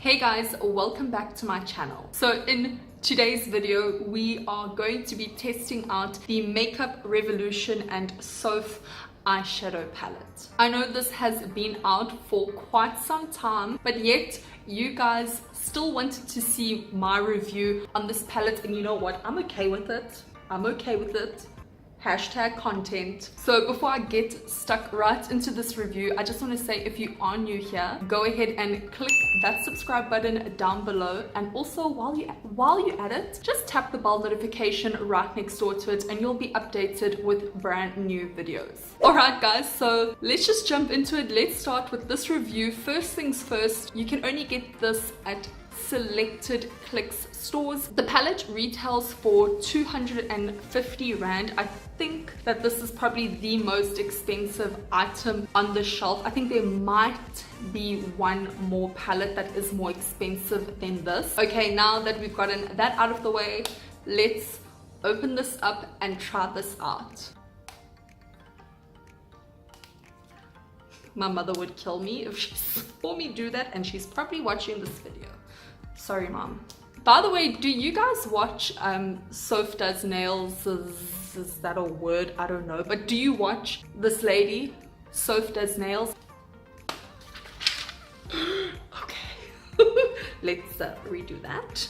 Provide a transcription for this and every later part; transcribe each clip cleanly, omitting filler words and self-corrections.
Hey guys, welcome back to my channel. So in today's video, we are going to be testing out the Makeup Revolution and Soph Eyeshadow palette. I know this has been out for quite some time, but yet you guys still wanted to see my review on this palette, and you know what? I'm okay with it. I'm okay with it. Hashtag content. So before I get stuck right into this review, I just want to say, if you are new here, go ahead and click that subscribe button down below, and also while you're at it, just tap the bell notification right next door to it and you'll be updated with brand new videos. Alright guys, so let's just jump into it. Let's start with this review. First things first, you can only get this at selected clicks stores. The palette retails for 250 Rand. I think that this is probably the most expensive item on the shelf. I think there might be one more palette that is more expensive than this. Okay, now that we've gotten that out of the way, let's open this up and try this out. My mother would kill me if she saw me do that, and she's probably watching this video. Sorry, mom. By the way, do you guys watch Soph Does Nails? Is that a word? I don't know. But do you watch this lady, Soph Does Nails? Okay. Let's redo that.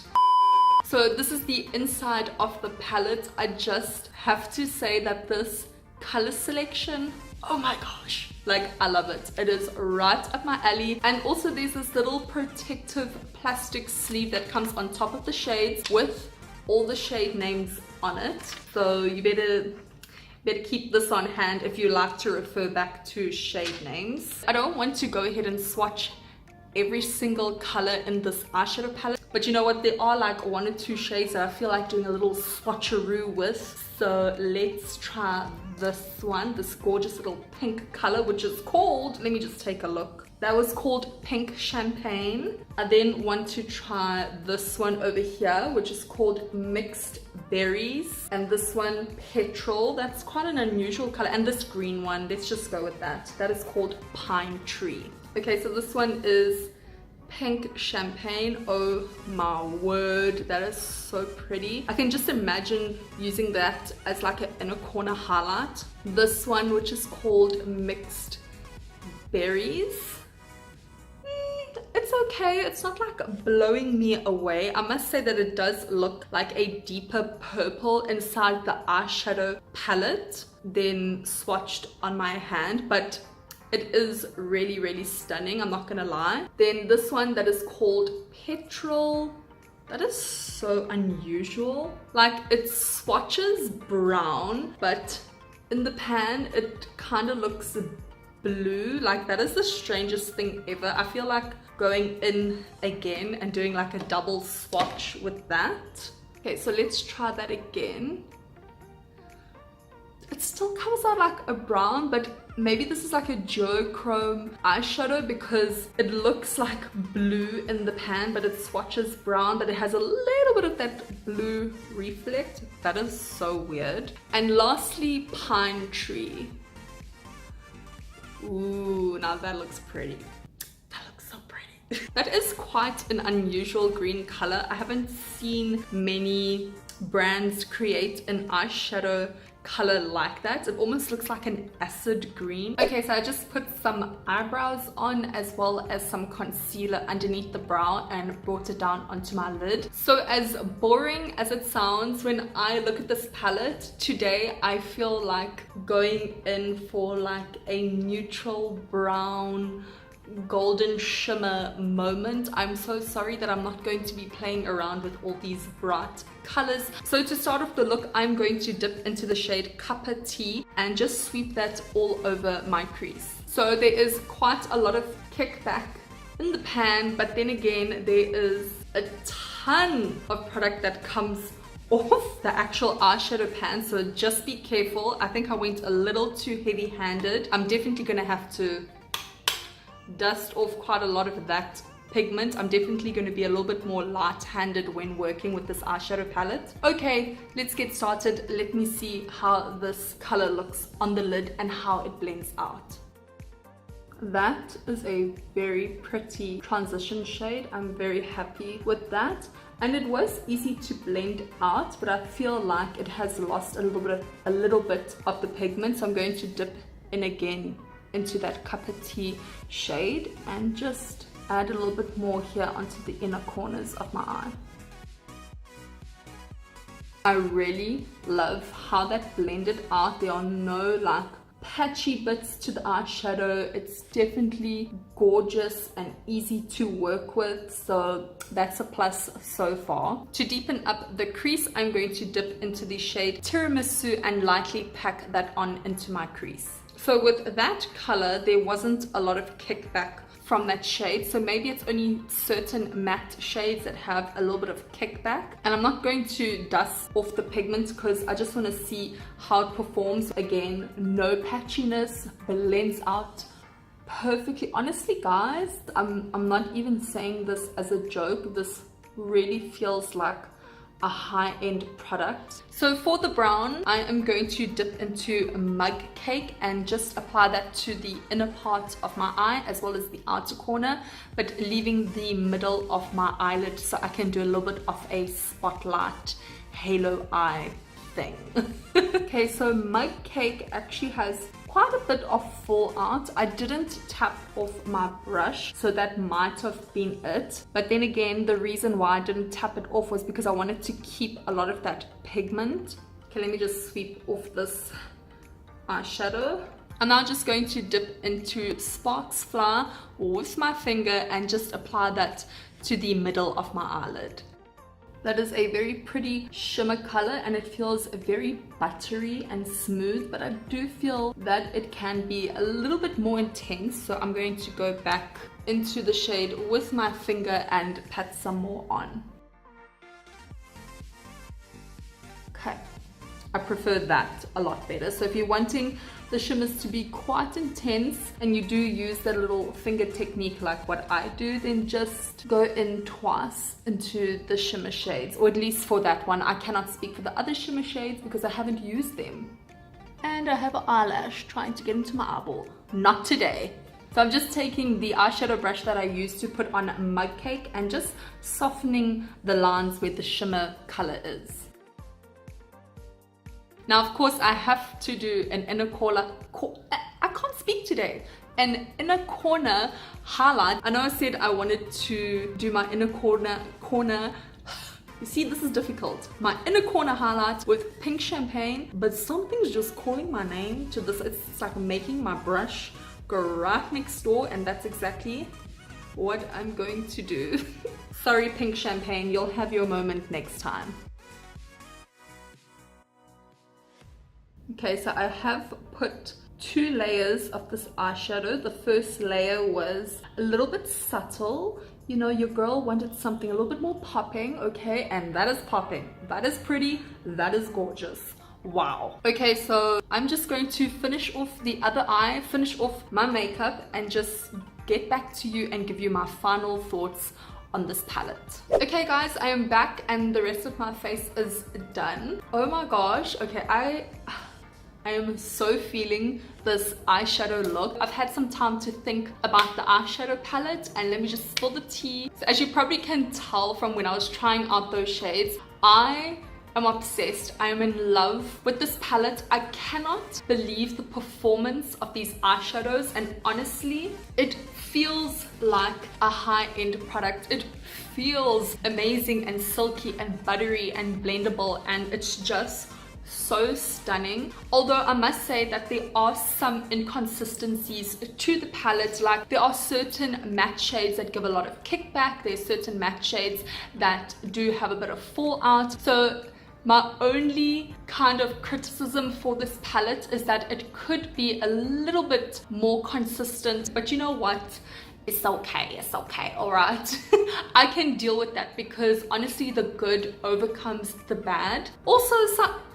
So this is the inside of the palette. I just have to say that this color selection, oh my gosh, like I love it. It is right up my alley. And also there's this little protective plastic sleeve that comes on top of the shades with all the shade names on it. So you better keep this on hand if you like to refer back to shade names. I don't want to go ahead and swatch every single color in this eyeshadow palette, but you know what, there are like one or two shades that I feel like doing a little swatcheroo with. So let's try this one, this gorgeous little pink color, which is called, let me just take a look. That was called Pink Champagne. I then want to try this one over here, which is called Mixed Berries. And this one, Petrol, that's quite an unusual color. And this green one, let's just go with that. That is called Pine Tree. Okay, so this one is Pink Champagne. Oh my word, that is so pretty. I can just imagine using that as like an inner corner highlight. This one, which is called Mixed Berries, it's okay. It's not like blowing me away. I must say that it does look like a deeper purple inside the eyeshadow palette than swatched on my hand, but it is really, really stunning, I'm not gonna lie. Then this one that is called Petrol, that is so unusual. Like, it swatches brown, but in the pan it kind of looks blue. Like, that is the strangest thing ever. I feel like going in again and doing like a double swatch with that. Okay, so let's try that again. It still comes out like a brown, but maybe this is like a duochrome eyeshadow because it looks like blue in the pan, but it swatches brown, but it has a little bit of that blue reflect. That is so weird. And lastly, Pine Tree. Ooh, now that looks pretty. That looks so pretty. That is quite an unusual green color. I haven't seen many brands create an eyeshadow color like that. It almost looks like an acid green. Okay, so I just put some eyebrows on as well as some concealer underneath the brow and brought it down onto my lid. So as boring as it sounds, when I look at this palette today, I feel like going in for like a neutral brown golden shimmer moment. I'm so sorry that I'm not going to be playing around with all these bright colors. So to start off the look, I'm going to dip into the shade Copper Tea and just sweep that all over my crease. So there is quite a lot of kickback in the pan, but then again there is a ton of product that comes off the actual eyeshadow pan, so just be careful. I think I went a little too heavy-handed. I'm definitely gonna have to dust off quite a lot of that pigment. I'm definitely going to be a little bit more light-handed when working with this eyeshadow palette. Okay, let's get started. Let me see how this color looks on the lid and how it blends out. That is a very pretty transition shade. I'm very happy with that. And it was easy to blend out, but I feel like it has lost a little bit of the pigment. So I'm going to dip in again into that copper tea shade and just add a little bit more here onto the inner corners of my eye. I really love how that blended out. There are no like patchy bits to the eyeshadow. It's definitely gorgeous and easy to work with, so that's a plus so far. To deepen up the crease, I'm going to dip into the shade Tiramisu and lightly pack that on into my crease. So with that color, there wasn't a lot of kickback from that shade, so maybe it's only certain matte shades that have a little bit of kickback. And I'm not going to dust off the pigment because I just want to see how it performs. Again, no patchiness, blends out perfectly. Honestly guys, I'm not even saying this as a joke. This really feels like a high-end product. So for the brown, I am going to dip into Mug Cake and just apply that to the inner part of my eye as well as the outer corner, but leaving the middle of my eyelid so I can do a little bit of a spotlight halo eye thing. Okay, so Mug Cake actually has quite a bit of fallout. I didn't tap off my brush, so that might have been it. But then again, the reason why I didn't tap it off was because I wanted to keep a lot of that pigment. Okay, let me just sweep off this eyeshadow. I'm now just going to dip into Sparks Flower with my finger and just apply that to the middle of my eyelid. That is a very pretty shimmer color and it feels very buttery and smooth, but I do feel that it can be a little bit more intense, so I'm going to go back into the shade with my finger and pat some more on. Okay, I prefer that a lot better. So if you're wanting the shimmers to be quite intense and you do use that little finger technique like what I do, then just go in twice into the shimmer shades, or at least for that one. I cannot speak for the other shimmer shades because I haven't used them. And I have an eyelash trying to get into my eyeball. Not today. So I'm just taking the eyeshadow brush that I used to put on Mug Cake and just softening the lines where the shimmer color is. Now, of course, I have to do an inner corner, I can't speak today, an inner corner highlight. I know I said I wanted to do my inner corner, you see, this is difficult. My inner corner highlight with pink champagne, but something's just calling my name to this. It's like making my brush go right next door, and that's exactly what I'm going to do. Sorry, pink champagne, you'll have your moment next time. Okay, so I have put 2 layers of this eyeshadow. The first layer was a little bit subtle. You know, your girl wanted something a little bit more popping, okay? And that is popping. That is pretty. That is gorgeous. Wow. Okay, so I'm just going to finish off the other eye, finish off my makeup, and just get back to you and give you my final thoughts on this palette. Okay guys, I am back and the rest of my face is done. Oh my gosh. Okay, I am so feeling this eyeshadow look. I've had some time to think about the eyeshadow palette, and let me just spill the tea. So as you probably can tell from when I was trying out those shades, I am obsessed. I am in love with this palette. I cannot believe the performance of these eyeshadows, and honestly, it feels like a high-end product. It feels amazing and silky and buttery and blendable, and it's just so stunning. Although I must say that there are some inconsistencies to the palette, like there are certain matte shades that give a lot of kickback, there's certain matte shades that do have a bit of fallout. So my only kind of criticism for this palette is that it could be a little bit more consistent, but you know what? It's okay, it's okay, all right. I can deal with that because honestly, the good overcomes the bad. Also,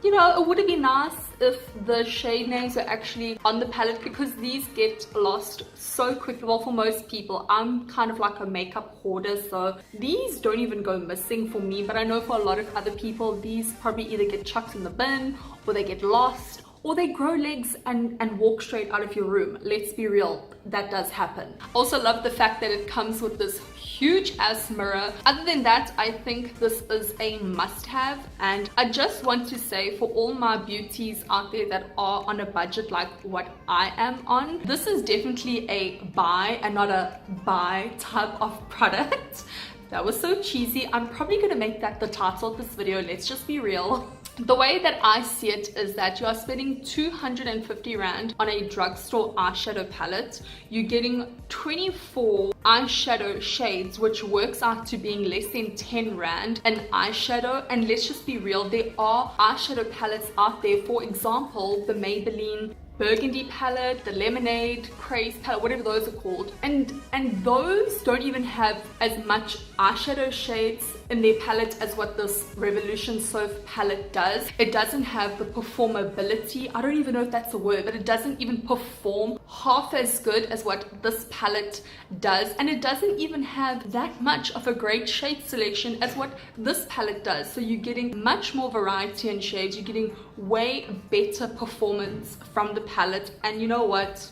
you know, it would have been nice if the shade names were actually on the palette, because these get lost so quickly. Well, for most people, I'm kind of like a makeup hoarder, so these don't even go missing for me, but I know for a lot of other people, these probably either get chucked in the bin or they get lost, or they grow legs and walk straight out of your room. Let's be real, that does happen. Also love the fact that it comes with this huge ass mirror. Other than that, I think this is a must-have, and I just want to say, for all my beauties out there that are on a budget like what I am on, this is definitely a buy and not a buy type of product. That was so cheesy. I'm probably gonna make that the title of this video, let's just be real. The way that I see it is that you are spending 250 Rand on a drugstore eyeshadow palette. You're getting 24 eyeshadow shades, which works out to being less than 10 Rand an eyeshadow. And let's just be real, there are eyeshadow palettes out there. For example, the Maybelline Burgundy palette, the Lemonade Craze palette, whatever those are called, and those don't even have as much eyeshadow shades in their palette as what this Revolution Soph palette does. It doesn't have the performability, I don't even know if that's a word, but it doesn't even perform half as good as what this palette does, and it doesn't even have that much of a great shade selection as what this palette does. So you're getting much more variety in shades, you're getting way better performance from the palette, and you know what,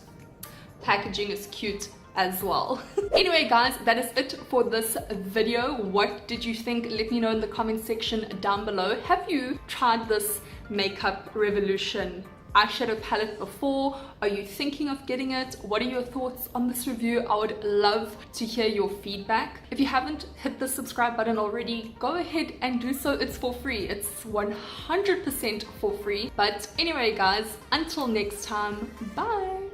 packaging is cute as well. Anyway guys, that is it for this video. What did you think? Let me know in the comment section down below. Have you tried this Makeup Revolution eyeshadow palette before? Are you thinking of getting it? What are your thoughts on this review? I would love to hear your feedback. If you haven't hit the subscribe button already, go ahead and do so. It's for free. It's 100% for free. But anyway guys, until next time, bye.